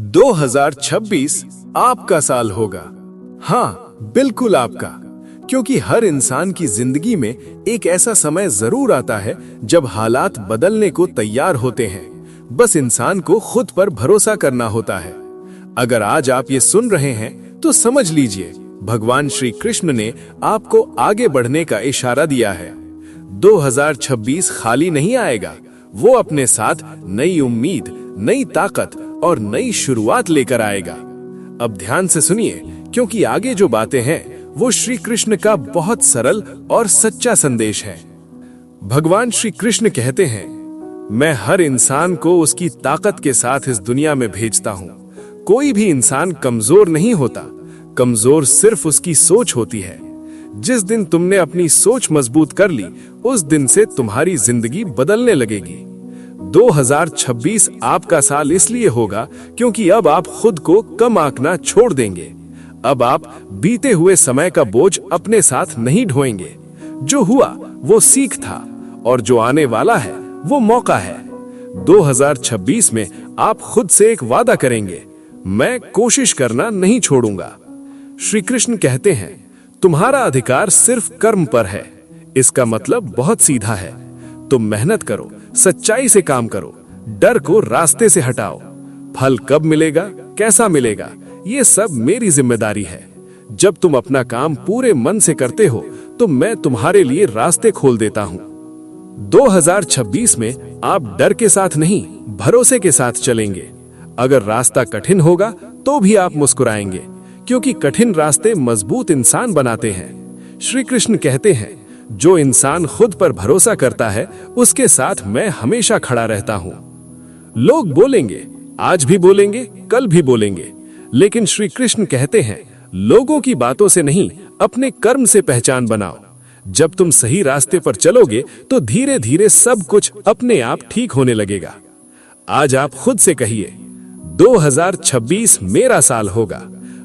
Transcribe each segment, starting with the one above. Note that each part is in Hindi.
2026 आपका साल होगा। हाँ, बिल्कुल आपका, क्योंकि हर इंसान की जिंदगी में एक ऐसा समय जरूर आता है जब हालात बदलने को तैयार होते हैं। बस इंसान को खुद पर भरोसा करना होता है। अगर आज आप ये सुन रहे हैं तो समझ लीजिए, भगवान श्री कृष्ण ने आपको आगे बढ़ने का इशारा दिया है। 2026 खाली नहीं आएगा, वो अपने साथ नई उम्मीद, नई ताकत और नई शुरुआत लेकर आएगा। अब ध्यान से सुनिए, क्योंकि आगे जो बातें हैं वो श्री कृष्ण का बहुत सरल और सच्चा संदेश है। भगवान श्री कृष्ण कहते हैं, मैं हर इंसान को उसकी ताकत के साथ इस दुनिया में भेजता हूँ। कोई भी इंसान कमजोर नहीं होता, कमजोर सिर्फ उसकी सोच होती है। जिस दिन तुमने अपनी सोच मजबूत कर ली, उस दिन से तुम्हारी जिंदगी बदलने लगेगी। 2026 आपका साल इसलिए होगा क्योंकि अब आप खुद को कम आंकना छोड़ देंगे। अब आप बीते हुए समय का बोझ अपने साथ नहीं ढोएंगे। जो हुआ वो सीख था और जो आने वाला है वो मौका है। 2026 में आप खुद से एक वादा करेंगे, मैं कोशिश करना नहीं छोड़ूंगा। श्री कृष्ण कहते हैं, तुम्हारा अधिकार सिर्फ कर्म पर है। इसका मतलब बहुत सीधा है, तुम मेहनत करो, सच्चाई से काम करो, डर को रास्ते से हटाओ। फल कब मिलेगा, कैसा मिलेगा, ये सब मेरी जिम्मेदारी है। जब तुम अपना काम पूरे मन से करते हो तो मैं तुम्हारे लिए रास्ते खोल देता हूँ। 2026 में आप डर के साथ नहीं, भरोसे के साथ चलेंगे। अगर रास्ता कठिन होगा तो भी आप मुस्कुराएंगे, क्योंकि कठिन रास्ते मजबूत इंसान बनाते हैं। श्री कृष्ण कहते हैं, जो इंसान खुद पर भरोसा करता है उसके साथ मैं हमेशा खड़ा रहता हूँ। लोग बोलेंगे, आज भी बोलेंगे, कल भी बोलेंगे, लेकिन श्री कृष्ण कहते हैं, लोगों की बातों से नहीं, अपने कर्म से पहचान बनाओ। जब तुम सही रास्ते पर चलोगे तो धीरे धीरे सब कुछ अपने आप ठीक होने लगेगा। आज आप खुद से कहिए, 2026 मेरा साल होगा।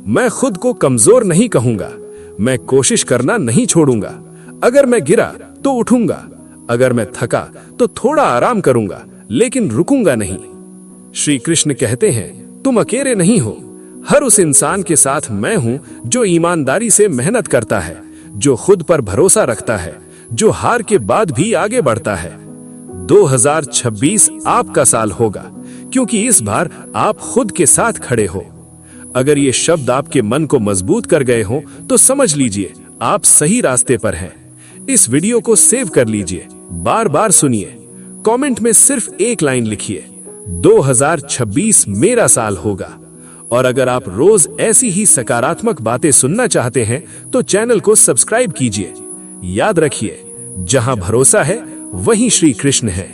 मैं खुद को कमजोर नहीं कहूंगा, मैं कोशिश करना नहीं छोड़ूंगा। अगर मैं गिरा तो उठूंगा, अगर मैं थका तो थोड़ा आराम करूंगा, लेकिन रुकूंगा नहीं। श्री कृष्ण कहते हैं, तुम अकेले नहीं हो। हर उस इंसान के साथ मैं हूं जो ईमानदारी से मेहनत करता है, जो खुद पर भरोसा रखता है, जो हार के बाद भी आगे बढ़ता है। 2026 आपका साल होगा, क्योंकि इस बार आप खुद के साथ खड़े हो। अगर ये शब्द आपके मन को मजबूत कर गए हो तो समझ लीजिए आप सही रास्ते पर हैं। इस वीडियो को सेव कर लीजिए, बार बार सुनिए, कमेंट में सिर्फ एक लाइन लिखिए, 2026 मेरा साल होगा। और अगर आप रोज ऐसी ही सकारात्मक बातें सुनना चाहते हैं तो चैनल को सब्सक्राइब कीजिए। याद रखिए, जहां भरोसा है वहीं श्री कृष्ण है।